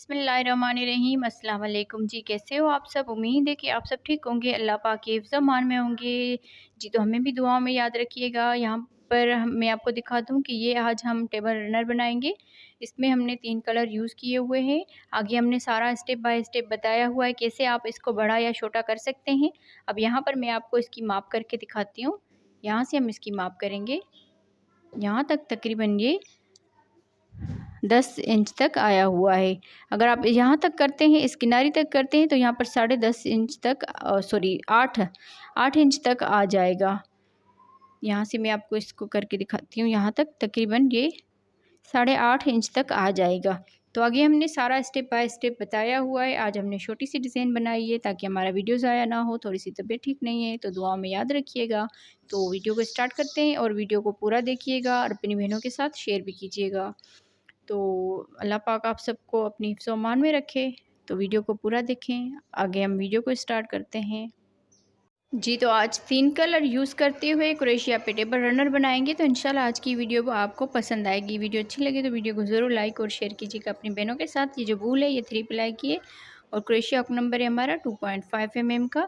बिस्मिल्लाहिर्रहमानिर्रहीम। अस्सलाम वालेकुम जी, कैसे हो आप सब? उम्मीद है कि आप सब ठीक होंगे, अल्लाह पाक के हिफ्ज़ अमान में होंगे जी। तो हमें भी दुआओं में याद रखिएगा। यहाँ पर मैं आपको दिखा दूँ कि ये आज हम टेबल रनर बनाएंगे। इसमें हमने 3 कलर यूज़ किए हुए हैं। आगे हमने सारा स्टेप बाय स्टेप बताया हुआ है कैसे आप इसको बड़ा या छोटा कर सकते हैं। अब यहाँ पर मैं आपको इसकी माप करके दिखाती हूँ। यहाँ से हम इसकी माप करेंगे, यहाँ तक तकरीबन ये 10 इंच तक आया हुआ है। अगर आप यहाँ तक करते हैं, इस किनारी तक करते हैं, तो यहाँ पर 10.5 इंच तक सॉरी 8 इंच तक आ जाएगा। यहाँ से मैं आपको इसको करके दिखाती हूँ। यहाँ तक तकरीबन ये 8.5 इंच तक आ जाएगा। तो आगे हमने सारा स्टेप बाय स्टेप बताया हुआ है। आज हमने छोटी सी डिज़ाइन बनाई है ताकि हमारा वीडियो ज़ाया ना हो। थोड़ी सी तबीयत ठीक नहीं है तो दुआओं में याद रखिएगा। तो वीडियो को स्टार्ट करते हैं और वीडियो को पूरा देखिएगा और अपनी बहनों के साथ शेयर भी कीजिएगा। तो अल्लाह पाक आप सबको अपनी हिफ्ज़-ओ-अमान में रखे। तो वीडियो को पूरा देखें। आगे हम वीडियो को स्टार्ट करते हैं जी। तो आज 3 कलर यूज़ करते हुए क्रोशिया पे टेबल रनर बनाएंगे। तो इंशाल्लाह आज की वीडियो आपको पसंद आएगी। वीडियो अच्छी लगे तो वीडियो को ज़रूर लाइक और शेयर कीजिएगा अपनी बहनों के साथ। ये जो वूल है ये 3 प्लाई की है और क्रोशिया का नंबर है हमारा 2.5 mm का।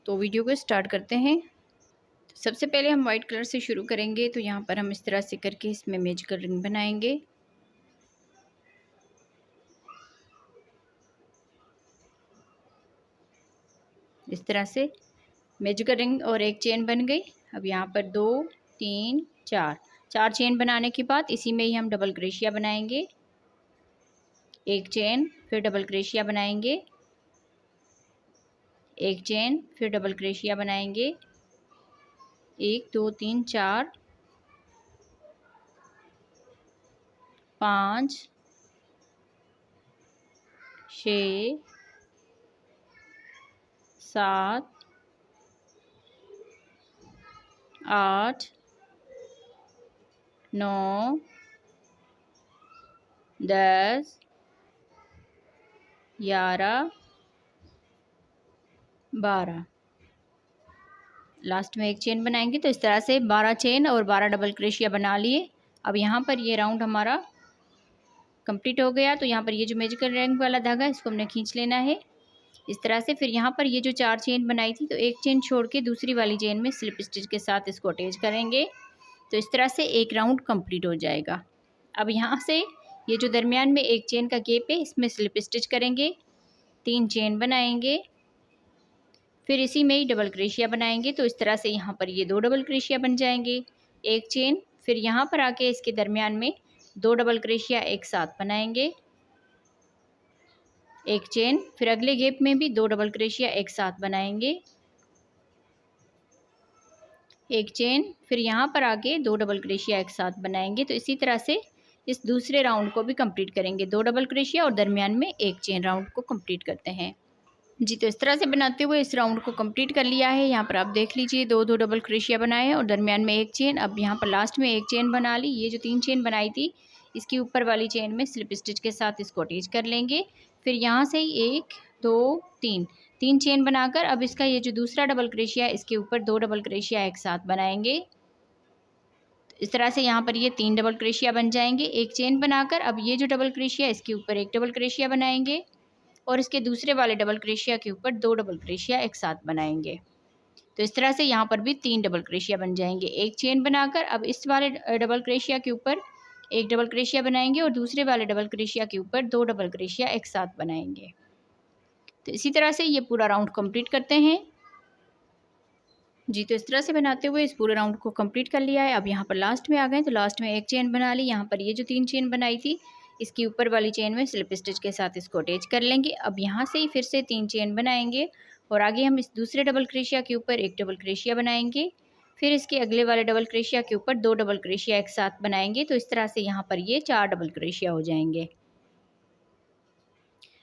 तो वीडियो को स्टार्ट करते हैं। तो सबसे पहले हम वाइट कलर से शुरू करेंगे। तो यहाँ पर हम इस तरह से करके इसमें मैजिकल रिंग बनाएंगे। इस तरह से मैजिकल रिंग और एक चेन बन गई। अब यहाँ पर 2 3 4 चेन बनाने के बाद इसी में ही हम डबल क्रोशिया बनाएंगे। एक चेन, फिर डबल क्रोशिया बनाएंगे, एक चेन, फिर डबल क्रोशिया बनाएंगे। 1 2 3 4 5 6 7 8 9 10 11 12 लास्ट में एक चेन बनाएंगे। तो इस तरह से 12 चेन और 12 डबल क्रोशिया बना लिए। अब यहाँ पर ये राउंड हमारा कंप्लीट हो गया। तो यहाँ पर ये जो मैजिकल रिंग वाला धागा है इसको हमने खींच लेना है इस तरह से। फिर यहाँ पर ये जो 4 चेन बनाई थी तो एक चेन छोड़ के दूसरी वाली चेन में स्लिप स्टिच के साथ इसको अटैच करेंगे। तो इस तरह से एक राउंड कंप्लीट हो जाएगा। अब यहाँ से ये जो दरमियान में एक चेन का गैप है इसमें स्लिप स्टिच करेंगे, 3 चेन बनाएंगे, फिर इसी में ही डबल क्रोशिया बनाएंगे। तो इस तरह से यहाँ पर ये 2 डबल क्रोशिया बन जाएंगे, एक चेन, फिर यहाँ पर आके इसके दरमियान में 2 डबल क्रोशिया एक साथ बनाएंगे, एक चेन, फिर अगले गैप में भी 2 डबल क्रोशिया एक साथ बनाएंगे, एक चेन, फिर यहाँ पर आके 2 डबल क्रोशिया एक साथ बनाएंगे। तो इसी तरह से इस दूसरे राउंड को भी कंप्लीट करेंगे। 2 डबल क्रोशिया और दरमियान में एक चेन राउंड को कंप्लीट करते हैं जी। तो इस तरह से बनाते हुए इस राउंड को कंप्लीट कर लिया है। यहाँ पर आप देख लीजिए 2 डबल क्रोशिया बनाए हैं और दरमियान में एक चेन। अब यहाँ पर लास्ट में एक चेन बना ली। ये जो 3 चेन बनाई थी इसकी ऊपर वाली चेन में स्लिप स्टिच के साथ इसको अटैच कर लेंगे। फिर यहाँ से 1 2 3 चेन बनाकर अब इसका ये जो दूसरा डबल क्रोशिया है इसके ऊपर 2 डबल क्रोशिया एक साथ बनाएंगे। इस तरह से यहाँ पर ये 3 डबल क्रोशिया बन जाएंगे। एक चेन बनाकर अब ये जो डबल क्रोशिया इसके ऊपर एक डबल क्रोशिया बनाएंगे और इसके दूसरे वाले डबल क्रोशिया के ऊपर 2 डबल क्रोशिया एक साथ बनाएंगे। तो इस तरह से यहाँ पर भी 3 डबल क्रोशिया बन जाएंगे। एक चेन बनाकर अब इस वाले डबल क्रोशिया के ऊपर एक डबल क्रोशिया बनाएंगे और दूसरे वाले डबल क्रोशिया के ऊपर 2 डबल क्रोशिया एक साथ बनाएंगे। तो इसी तरह से ये पूरा राउंड कंप्लीट करते हैं जी। तो इस तरह से बनाते हुए इस पूरे राउंड को कंप्लीट कर लिया है। अब यहाँ पर लास्ट में आ गए तो लास्ट में एक चेन बना ली। यहाँ पर ये जो 3 चेन बनाई थी इसकी ऊपर वाली चेन में स्लिप स्टिच के साथ इसको अटैच कर लेंगे। अब यहाँ से ही फिर से 3 चेन बनाएंगे और आगे हम इस दूसरे डबल क्रोशिया के ऊपर एक डबल क्रोशिया बनाएंगे, फिर इसके अगले वाले डबल क्रोशिया के ऊपर 2 डबल क्रोशिया एक साथ बनाएंगे। तो इस तरह से यहाँ पर ये 4 डबल क्रोशिया हो जाएंगे।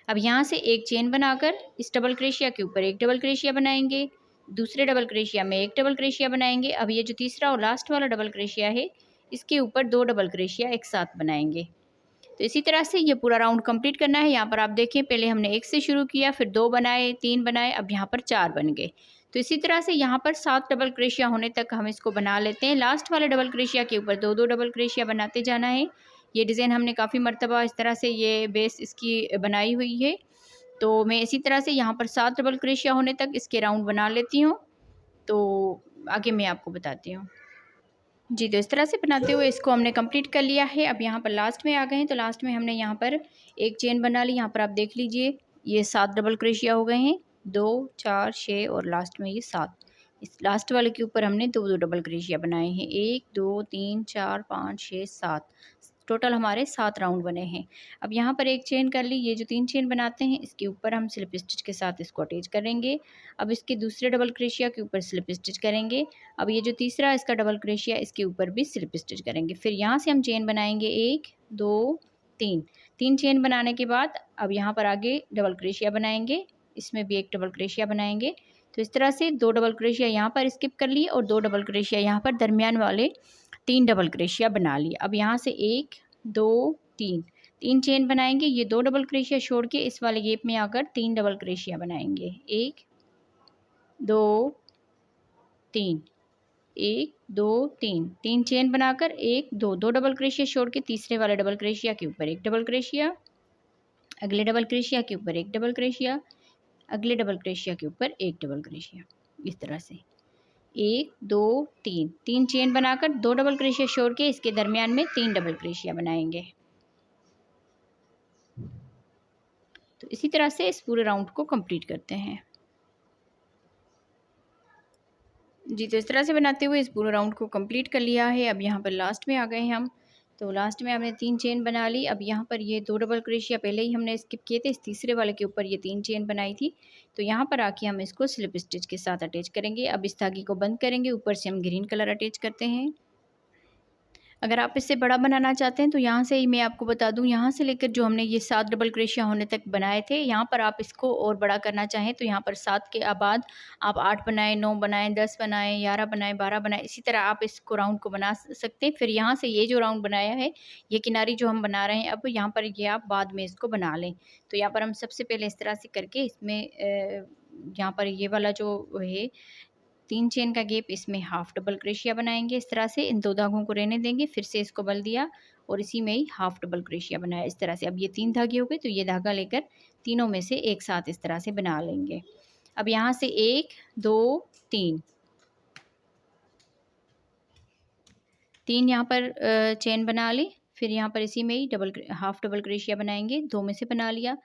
अब यहाँ से एक चेन बनाकर इस डबल क्रोशिया के ऊपर एक डबल क्रोशिया बनाएंगे, दूसरे डबल क्रोशिया में एक डबल क्रोशिया बनाएंगे। अब ये जो तीसरा और लास्ट वाला डबल क्रोशिया है इसके ऊपर 2 डबल क्रोशिया एक साथ बनाएंगे। तो इसी तरह से ये पूरा राउंड कंप्लीट करना है। यहाँ पर आप देखें पहले हमने 1 से शुरू किया, फिर 2 बनाए, 3 बनाए, अब यहाँ पर 4 बन गए। तो इसी तरह से यहाँ पर 7 डबल क्रोशिया होने तक हम इसको बना लेते हैं। लास्ट वाले डबल क्रोशिया के ऊपर 2 2 डबल क्रोशिया बनाते जाना है। ये डिज़ाइन हमने काफ़ी मरतबा इस तरह से ये बेस इसकी बनाई हुई है। तो मैं इसी तरह से यहाँ पर 7 डबल क्रोशिया होने तक इसके राउंड बना लेती हूँ। तो आगे मैं आपको बताती हूँ। जी, तो इस तरह से बनाते हुए इसको हमने कंप्लीट कर लिया है। अब यहाँ पर लास्ट में आ गए हैं, तो लास्ट में हमने यहाँ पर एक चेन बना ली। यहाँ पर आप देख लीजिए, ये 7 डबल क्रोशिया हो गए हैं, 2, 4, 6 और लास्ट में ये 7। इस लास्ट वाले के ऊपर हमने 2-2 डबल क्रोशिया बनाए हैं। 1, 2, 3, 4, 5, 6, 7, टोटल हमारे 7 राउंड बने हैं। अब यहाँ पर एक चेन कर ली। ये जो 3 चेन बनाते हैं, इसके ऊपर हम स्लिप स्टिच के साथ इसको अटैच करेंगे। अब इसके दूसरे डबल क्रोशिया के ऊपर स्लिप स्टिच करेंगे। अब ये जो तीसरा इसका डबल क्रोशिया, इसके ऊपर भी स्लिप स्टिच करेंगे। फिर यहाँ से हम चेन बनाएंगे 1, 2, 3। 3 चेन बनाने के बाद अब यहाँ पर आगे डबल क्रोशिया बनाएंगे। इसमें भी एक डबल क्रोशिया बनाएंगे। तो इस तरह से 2 डबल क्रोशिया यहाँ पर स्किप कर लिए और 2 डबल क्रोशिया यहाँ पर दरमियान वाले 3 डबल क्रोशिया बना लिए। अब यहाँ से 1, 2, 3, 3 चेन बनाएंगे। ये 2 डबल क्रोशिया छोड़ के इस वाले गैप में आकर 3 डबल क्रोशिया बनाएंगे। 1, 2, 3, 1, 2, 3, 3 चेन बनाकर 1, 2, 2 डबल क्रोशिया छोड़ के तीसरे वाले डबल क्रोशिया के ऊपर एक डबल क्रोशिया, अगले डबल क्रोशिया के ऊपर एक डबल क्रोशिया, अगले डबल क्रोशिया के ऊपर एक डबल क्रोशिया। इस तरह से 1, 2, 3, 3 चेन बनाकर 2 डबल क्रोशिया छोड़ के इसके दरमियान में 3 डबल क्रोशिया बनाएंगे। तो इसी तरह से इस पूरे राउंड को कंप्लीट करते हैं। जी, तो इस तरह से बनाते हुए इस पूरे राउंड को कंप्लीट कर लिया है। अब यहाँ पर लास्ट में आ गए हैं हम। तो लास्ट में हमने 3 चेन बना ली। अब यहाँ पर ये 2 डबल क्रोशिया पहले ही हमने स्किप किए थे। इस तीसरे वाले के ऊपर ये 3 चेन बनाई थी। तो यहाँ पर आके हम इसको स्लिप स्टिच के साथ अटैच करेंगे। अब इस धागे को बंद करेंगे। ऊपर से हम ग्रीन कलर अटैच करते हैं। अगर आप इससे बड़ा बनाना चाहते हैं तो यहाँ से ही मैं आपको बता दूँ, यहाँ से लेकर जो हमने ये 7 डबल क्रोशिया होने तक बनाए थे, यहाँ पर आप इसको और बड़ा करना चाहें तो यहाँ पर 7 के बाद आप 8 बनाएँ, 9 बनाएँ, 10 बनाएँ, 11 बनाएँ, 12 बनाएँ, इसी तरह आप इसको राउंड को बना सकते हैं। फिर यहाँ से ये जो राउंड बनाया है, ये किनारी जो हम बना रहे हैं, अब यहाँ पर ये आप बाद में इसको बना लें। तो यहाँ पर हम सबसे पहले इस तरह से करके इसमें यहाँ पर ये वाला जो है 3 चेन का गैप, इसमें हाफ डबल क्रोशिया बनाएंगे। इस तरह से इन 2 धागों को रहने देंगे। फिर से इसको बल दिया और इसी में ही हाफ डबल क्रोशिया बनाया इस तरह से। अब ये 3 धागे हो गए, तो ये धागा लेकर तीनों में से एक साथ इस तरह से बना लेंगे। अब यहाँ से 1, 2, 3, 3 यहाँ पर चेन बना ली। फिर यहाँ पर इसी में ही हाफ डबल क्रोशिया बनाएंगे। 2 में से बना लिया।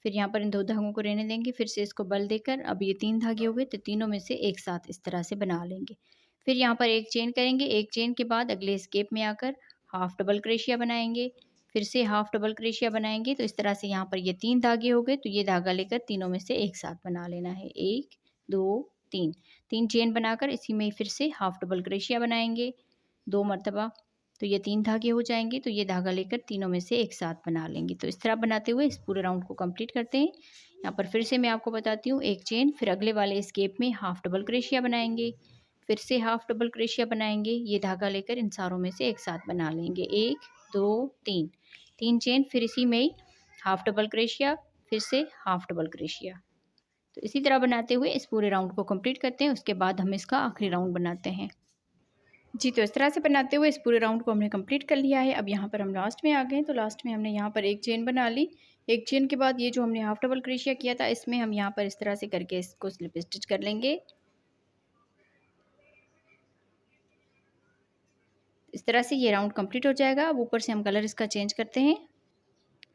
फिर यहाँ पर इन 2 धागों को रहने देंगे। फिर से इसको बल देकर अब ये 3 धागे हो गए, तो तीनों में से एक साथ इस तरह से बना लेंगे। फिर यहाँ पर एक चेन करेंगे। एक चेन के बाद अगले स्केप में आकर हाफ डबल क्रोशिया बनाएंगे। फिर से हाफ डबल क्रोशिया बनाएंगे। तो इस तरह से यहाँ पर ये 3 धागे हो गए, तो ये धागा लेकर तीनों में से एक साथ बना लेना है। 1, 2, 3, 3 चेन बनाकर इसी में फिर से हाफ डबल क्रोशिया बनाएंगे 2 मरतबा। तो ये 3 धागे हो जाएंगे, तो ये धागा लेकर तीनों में से एक साथ बना लेंगे। तो इस तरह बनाते हुए इस पूरे राउंड को कंप्लीट करते हैं। यहाँ पर फिर से मैं आपको बताती हूँ, एक चेन, फिर अगले वाले स्केप में हाफ डबल क्रोशिया बनाएंगे। फिर से हाफ डबल क्रोशिया बनाएंगे। ये धागा लेकर इन सारों में से एक साथ बना लेंगे। 1, 2, 3, 3 चेन, फिर इसी में ही हाफ डबल क्रोशिया, फिर से हाफ डबल क्रोशिया। तो इसी तरह बनाते हुए इस पूरे राउंड को कंप्लीट करते हैं। उसके बाद हम इसका आखिरी राउंड बनाते हैं। जी, तो इस तरह से बनाते हुए इस पूरे राउंड को हमने कंप्लीट कर लिया है। अब यहाँ पर हम लास्ट में आ गए हैं। तो लास्ट में हमने यहाँ पर एक चेन बना ली। एक चेन के बाद ये जो हमने हाफ डबल क्रोशिया किया था, इसमें हम यहाँ पर इस तरह से करके इसको स्लिप स्टिच कर लेंगे। इस तरह से ये राउंड कंप्लीट हो जाएगा। अब ऊपर से हम कलर इसका चेंज करते हैं।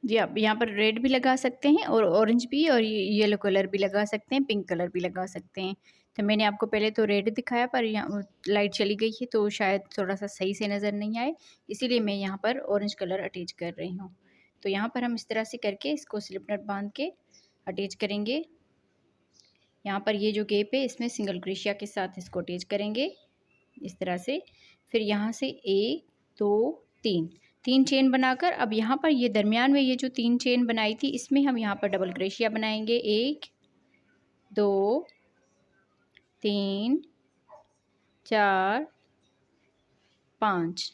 जी, आप यहाँ पर रेड भी लगा सकते हैं और ऑरेंज भी, और येलो कलर भी लगा सकते हैं, पिंक कलर भी लगा सकते हैं। तो मैंने आपको पहले तो रेड दिखाया, पर यहाँ लाइट चली गई है तो शायद थोड़ा सा सही से नज़र नहीं आए, इसीलिए मैं यहाँ पर ऑरेंज कलर अटैच कर रही हूँ। तो यहाँ पर हम इस तरह से करके इसको स्लिप नट बांध के अटैच करेंगे। यहाँ पर ये जो गैप है, इसमें सिंगल क्रोशिया के साथ इसको अटैच करेंगे इस तरह से। फिर यहाँ से 1, 2, 3, 3 चेन बनाकर अब यहाँ पर ये दरमियान में ये जो 3 चेन बनाई थी, इसमें हम यहाँ पर डबल क्रोशिया बनाएंगे। 1, 2, 3, 4, 5,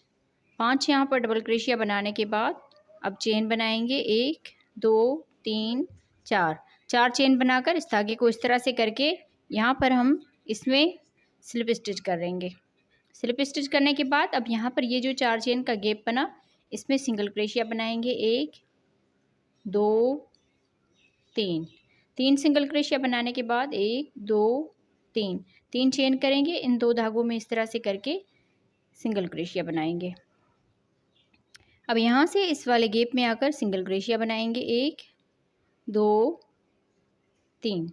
5 यहाँ पर डबल क्रोशिया बनाने के बाद अब चेन बनाएंगे। 1, 2, 3, 4, 4 चेन बनाकर इस धागे को इस तरह से करके यहाँ पर हम इसमें स्लिप स्टिच करेंगे। स्लिप स्टिच करने के बाद अब यहाँ पर ये जो 4 चेन का गैप बना, इसमें सिंगल क्रोशिया बनाएंगे 1 2 3। 3 सिंगल क्रोशिया बनाने के बाद 1 2 3 3 चेन करेंगे। इन 2 धागों में इस तरह से करके सिंगल क्रोशिया बनाएंगे। अब यहाँ से इस वाले गैप में आकर सिंगल क्रोशिया बनाएंगे 1 2 3।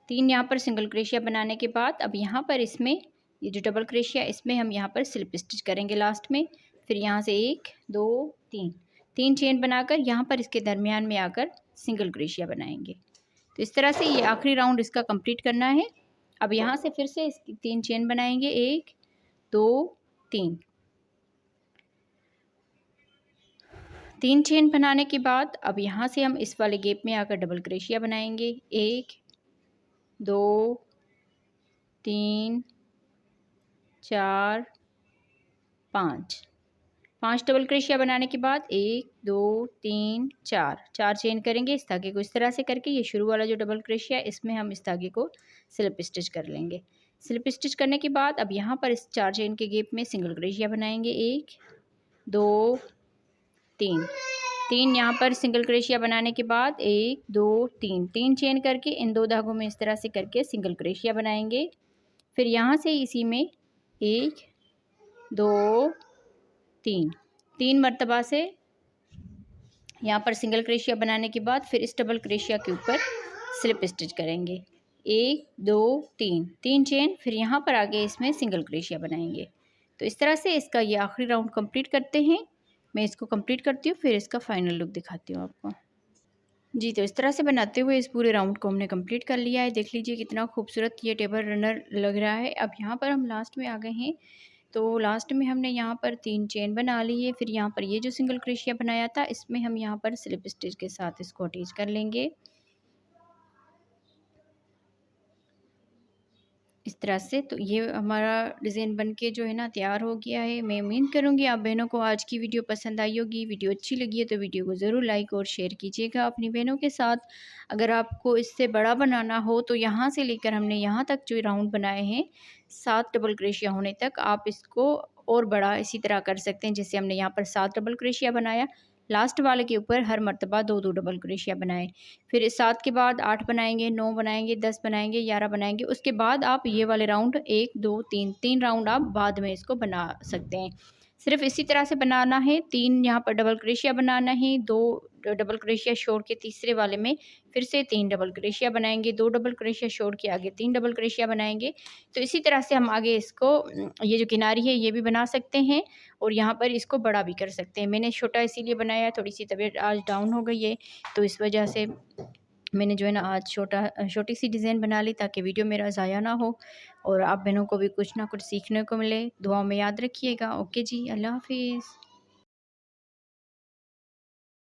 3 यहाँ पर सिंगल क्रोशिया बनाने के बाद अब यहाँ पर इसमें ये जो डबल क्रोशिया इसमें हम यहाँ पर स्लिप स्टिच करेंगे लास्ट में। फिर यहाँ से 1 2 3 3 चेन बनाकर यहाँ पर इसके दरमियान में आकर सिंगल क्रोशिया बनाएंगे। तो इस तरह से ये आखिरी राउंड इसका कंप्लीट करना है। अब यहाँ से फिर से इसकी 3 चेन बनाएंगे 1 2 3। 3 चेन बनाने के बाद अब यहाँ से हम इस वाले गैप में आकर डबल क्रोशिया बनाएंगे 1 2 3 4 5। 5 डबल क्रोशिया बनाने के बाद 1 2 3 4 चेन करेंगे। इस धागे को इस तरह से करके ये शुरू वाला जो डबल क्रोशिया इसमें हम इस धागे को स्लिप स्टिच कर लेंगे। स्लिप स्टिच करने के बाद अब यहाँ पर इस 4 चेन के गैप में सिंगल क्रोशिया बनाएंगे 1 2 3 यहाँ पर सिंगल क्रोशिया बनाने के बाद 1 2 3 चेन करके इन 2 धागों में इस तरह से करके सिंगल क्रोशिया बनाएंगे। फिर यहाँ से इसी में 1 2 3 मरतबा से यहाँ पर सिंगल क्रोशिया बनाने के बाद फिर इस डबल क्रोशिया के ऊपर स्लिप स्टिच करेंगे 1 2 3 चेन। फिर यहाँ पर आगे इसमें सिंगल क्रोशिया बनाएंगे। तो इस तरह से इसका ये आखिरी राउंड कंप्लीट करते हैं। मैं इसको कंप्लीट करती हूँ फिर इसका फाइनल लुक दिखाती हूँ आपको। जी तो इस तरह से बनाते हुए इस पूरे राउंड को हमने कंप्लीट कर लिया है। देख लीजिए कितना खूबसूरत ये टेबल रनर लग रहा है। अब यहाँ पर हम लास्ट में आ गए हैं। तो लास्ट में हमने यहाँ पर 3 चेन बना ली है। फिर यहाँ पर ये जो सिंगल क्रोशिया बनाया था इसमें हम यहाँ पर स्लिप स्टिच के साथ इसको अटैच कर लेंगे इस तरह से। तो ये हमारा डिज़ाइन बनके जो है ना तैयार हो गया है। मैं उम्मीद करूँगी आप बहनों को आज की वीडियो पसंद आई होगी। वीडियो अच्छी लगी है तो वीडियो को ज़रूर लाइक और शेयर कीजिएगा अपनी बहनों के साथ। अगर आपको इससे बड़ा बनाना हो तो यहाँ से लेकर हमने यहाँ तक जो राउंड बनाए हैं 7 डबल क्रोशिया होने तक आप इसको और बड़ा इसी तरह कर सकते हैं। जैसे हमने यहाँ पर 7 डबल क्रोशिया बनाया, लास्ट वाले के ऊपर हर मर्तबा 2 डबल क्रोशिया बनाए। फिर इस 7 के बाद 8 बनाएंगे, 9 बनाएंगे, 10 बनाएंगे, 11 बनाएंगे। उसके बाद आप ये वाले राउंड 1 2 3 राउंड आप बाद में इसको बना सकते हैं। सिर्फ इसी तरह से बनाना है। 3 यहाँ पर डबल क्रोशिया बनाना है, 2 डबल क्रोशिया छोड़ के तीसरे वाले में फिर से 3 डबल क्रोशिया बनाएंगे, 2 डबल क्रोशिया छोड़ के आगे 3 डबल क्रोशिया बनाएंगे। तो इसी तरह से हम आगे इसको ये जो किनारी है ये भी बना सकते हैं और यहाँ पर इसको बड़ा भी कर सकते हैं। मैंने छोटा इसीलिए बनाया है, थोड़ी सी तबीयत आज डाउन हो गई है तो इस वजह से मैंने जो है ना आज छोटी सी डिज़ाइन बना ली ताकि वीडियो मेरा ज़ाया ना हो और आप बहनों को भी कुछ ना कुछ सीखने को मिले। दुआओं में याद रखिएगा। ओके जी, अल्लाह हाफिज़।